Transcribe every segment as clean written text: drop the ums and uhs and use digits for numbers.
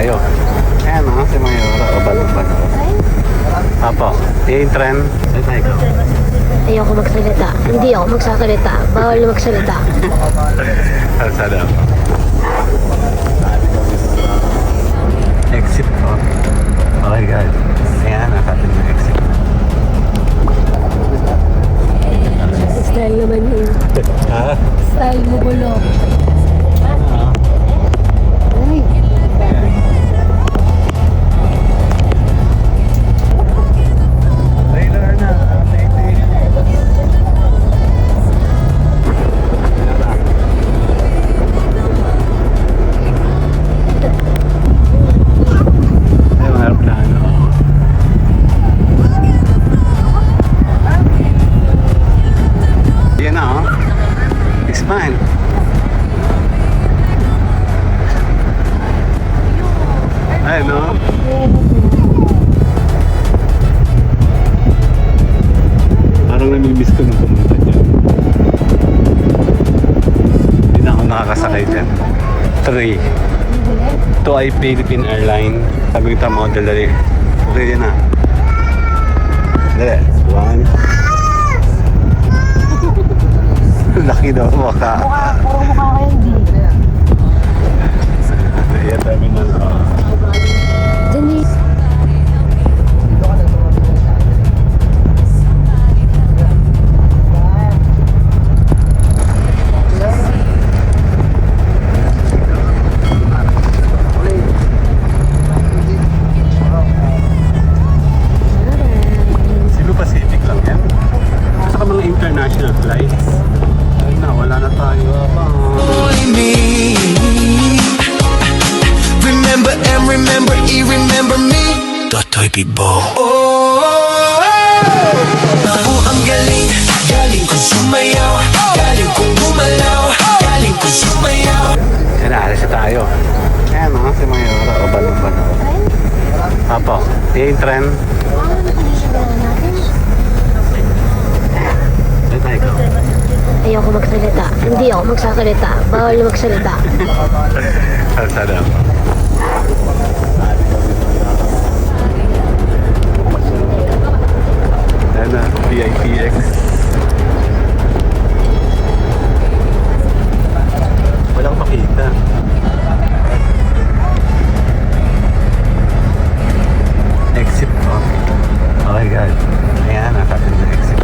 tayo. Ayan o, si Mayora. O, balo-balo. Apo, yung trend. Ay, tayo. Ayoko magsalita. Hindi ako magsasalita. Bawal na magsalita. Kalsada ako. Exit po. Okay guys. Ayan, nakatin na exit. Style naman yun. Ha? Style mo gulo. Ay. Trailer na. Ay, mga aeroplano. Yan na, oh. Expand. Ay, no? Parang namimiss ko nung pumunta dyan. Hindi na ako nakakasakay dyan. 3. Ito ay Philippine Airline. Sabi kita mo, dali. Okay din na. Dali. 1. Laki daw mukha. Puro mukha kayo hindi. Ayan, terminal. Denise. Cebu Pacific lang yan. Saka mga international flights. Ay na, wala na tayo. Remember and remember, remember me. Totoy Bibo. Ako ang galing, galing ko sumayaw, galing ko gumalaw, galing ko sumayaw. Ayan na, alis na tayo. Ayan o, si Mayora. O, balo-balo. Apo, yung trend. Ay, tayo. Ayoko magsalita. Hindi ako magsasalita. Bawal na magsalita. Kalsada ako. Ayan na, VIPX. Walang makita. Exit po. Okay guys. Ayan, nakatin na exit.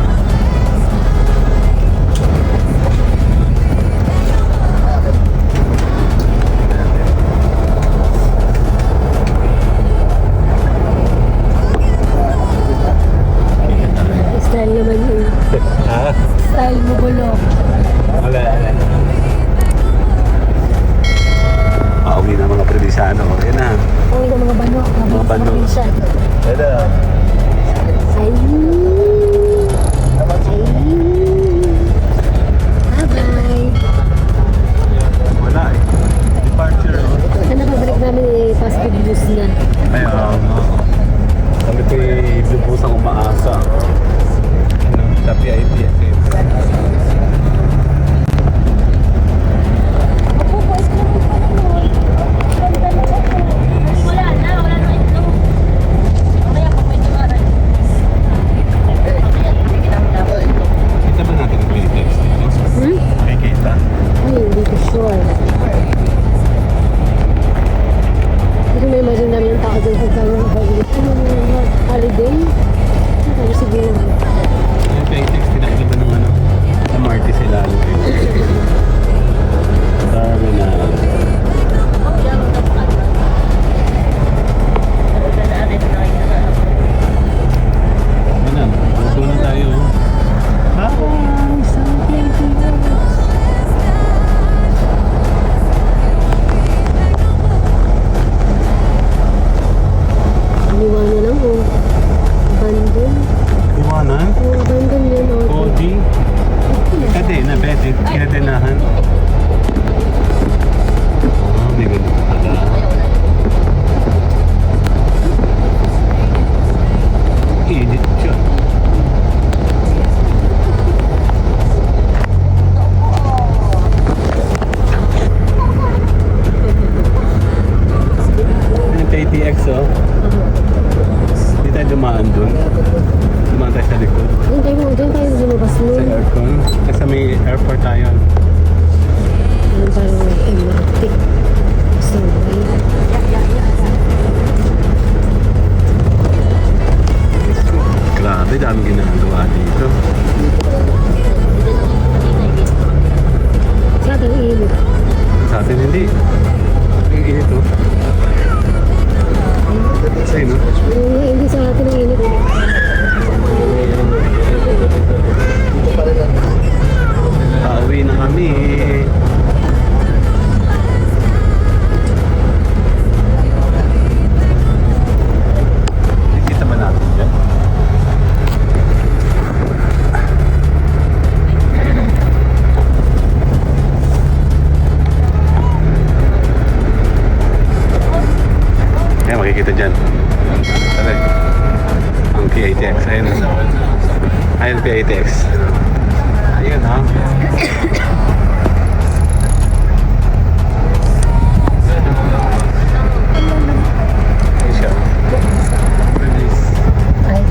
ATX oh. Hindi tayo dumaan dun. Dumaan tayo sa likod. Diyan tayo lumabas Sa nun. aircon. Kasi may airport tayo. Yung parang MRT. Stingray. Grabe, dami ginagawa dito. Sa atin init. Sa atin hindi. Ang init oh. Sa'yo no? Hindi sa atin ang init. Pauwi na kami. Nakikita ba natin dyan? Ayan, makikita dyan. Tara. Ang PATX. Ayun. Ayun, PATX. Ayun ha. Ayun siya. Nice. Ay.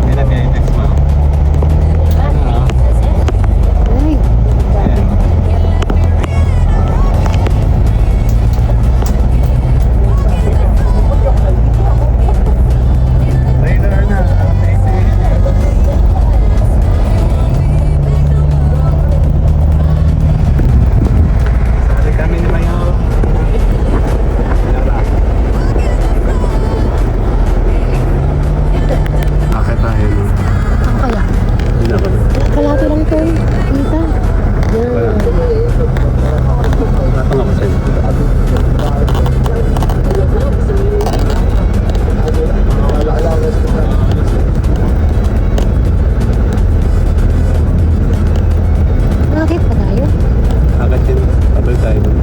Ayun na PATX mo. Ayun ha. Ay. Ayan. Trailer na. Sali kami ni Mayo. Tara. Akit tayo no. Ang kaya? Hindi na ba? Kalahati lang ito. Kita. Yan. Ito nga ba sa'yo? Bakit pa tayo? Akit din. Abal tayo dun.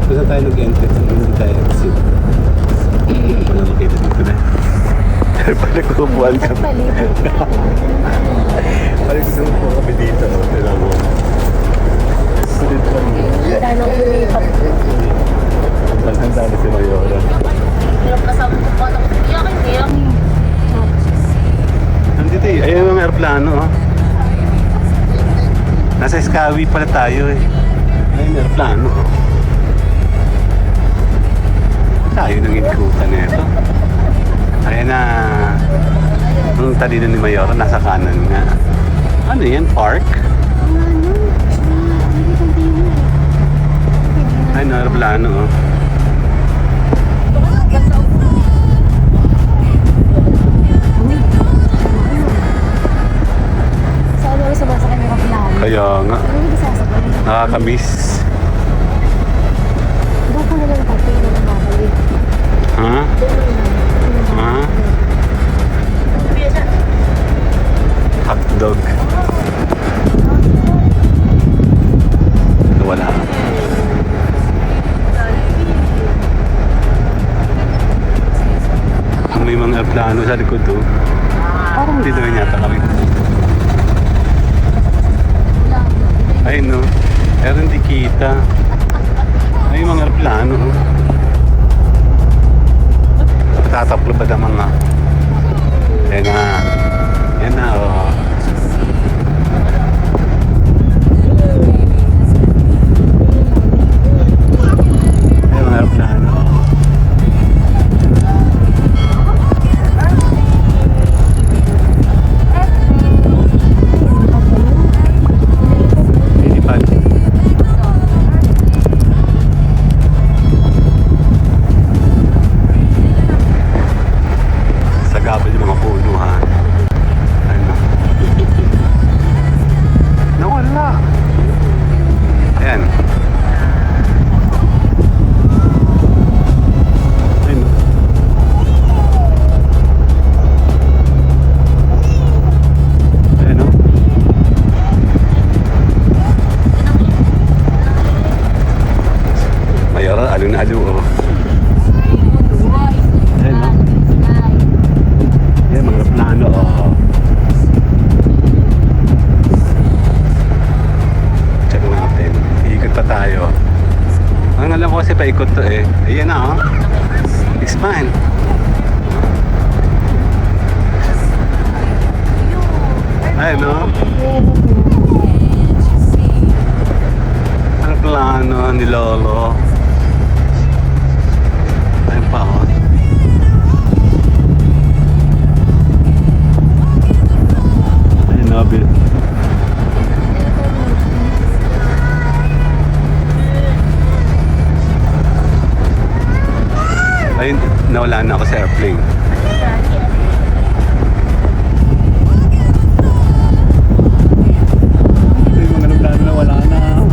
Kung saan tayo nag-enter, hindi tayo exit. Wala makita dito na. Balik upuan kami. Palibot. Balik upuan kami dito. Tignan mo. Sulit lang. Tanong lumipat. Handa na si Mayora. Nandito eh. Ayun ang aeroplano oh. Nasa Skywi pala tayo eh. Ayun ang aeroplano. Tayo nang ikutan na ito. Ayan na. Ang talino ni Mayora nasa kanan nga. Ano yan? Park? Ayun ang aeroplano oh. Saan ako sumasakay ng kapilaan? Kaya nga. Ano hindi sasakay? Nakakamiss. Doon ko na lang tayo na nakakali. Ha? Ha? Hotdog. Wala. May mga aeroplano sa likod to. Parang dito na yata kami. Ay no. Pero hindi kita. Ay mga aeroplano. Tataklo ba na mga? Yan na. Yan na oh. Ay mga aeroplano. Lilipad. Sa gabal yung mga puno ha. Ano? paikot to eh. Ayan na oh. Expand. Ayun no? Ano plano ni Lolo? Ayun pa oh. Ayun na, Bill. Ayun, nawala na ako sa airplane. Ay, mga plano na wala na.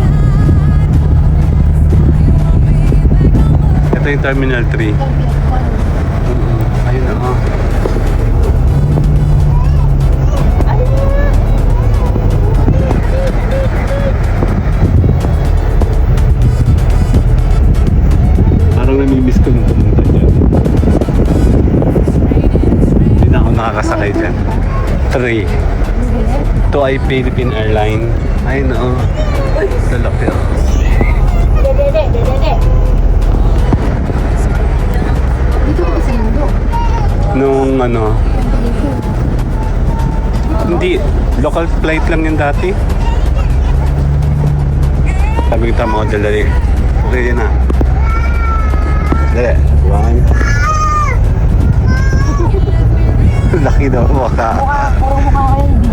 Ito yung Terminal 3. Ayun na oh. Parang namimiss ko nung pumunta dyan. Hindi na ako nakakasakay dyan. 3. Ito ay Philippine Airline. Ay no. Ito laki oh. Dito ko sa mundo. Nung ano. Hindi. Local flight lang yan dati. Sabi kita mga dali. Okay yun na. Dali. One. Laki daw mukha. Puro mukha kayo hindi.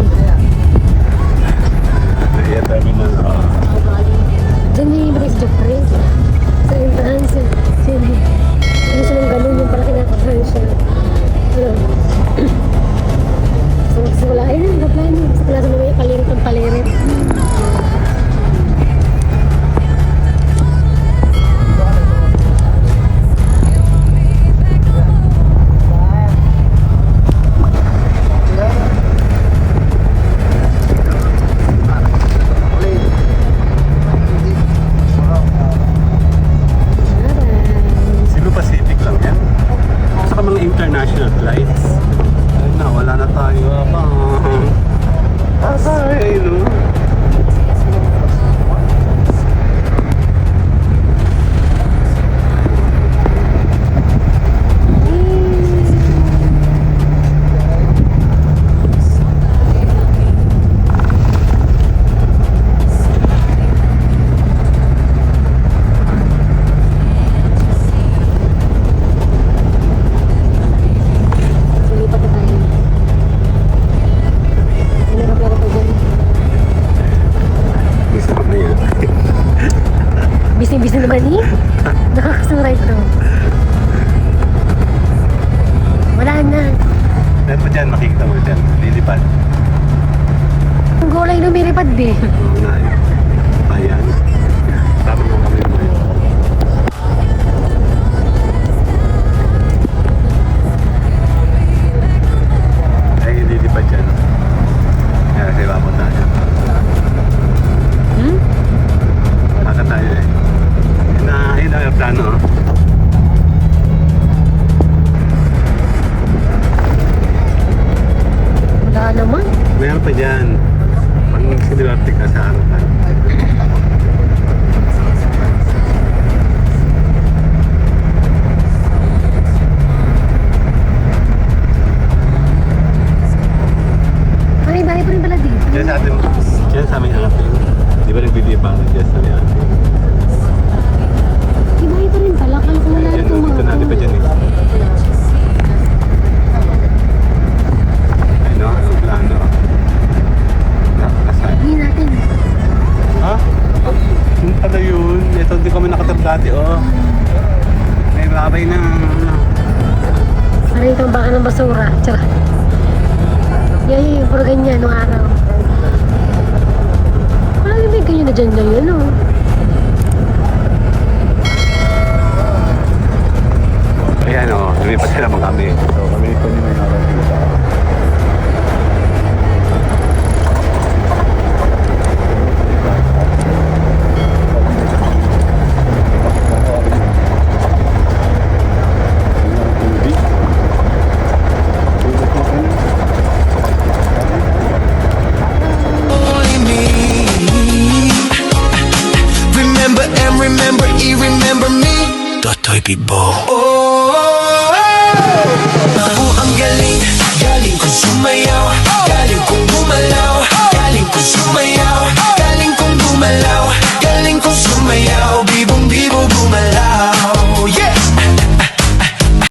Ayan, terminal. Oh. Diyan yung Bridge Jeffrey. Sa entrance. Sige. Ano siya ng ganun yung pala kinakabahan siya. Ano? So magsimula. Ayun na, plano. Sa klasa naman yung palirit ng palirit. Cebu Pacific lang yan. Saka mga international flights. Ayun na, wala na tayo. Abang. Bye-bye, no? Lumipat na tayo. Ano na plano ko dyan? Gusto ko na yan. Busy naman eh. Nakakasuray ito. Wala na. Dahil pa dyan, makikita mo dyan. Lilipad. Ang gulay lumilipad eh. Oo na yun. Ayan. Tama mo kami mo yun. Ay, lilipad dyan. Kaya kasi babot tayo. Hmm? Baka tayo eh. Yun na yung plano oh. Wala naman. Mayroon pa dyan. Pag sinilarte ka sa harapan. Ay, bahay pa rin pala dito. Diyan sa atin, diyan sa aming ating. Di ba nagbibigay pa ako dyan sa aming ating? Ay, bahay pa rin pala. Kala ko wala Diyan, itong mga dito natin pa dyan eh. Ano? Anong plano? Nakakasal. Hindi natin. Ha? Yung pala yun. Ito, hindi kami nakatab dati oh. May babay na. Parang itong baka ng basura. Tsaka. Yan, puro ganyan nung araw. Wala may ganyan na dyan ngayon, no? Ayan oh, lumipat sila mga kami. So kami ito ni may araw dito. Only me. Remember and remember, remember me. bibo. Ang galing, galing kong sumayaw, galing kong gumalaw, galing kong sumayaw, galing kong gumalaw, galing kong sumayaw.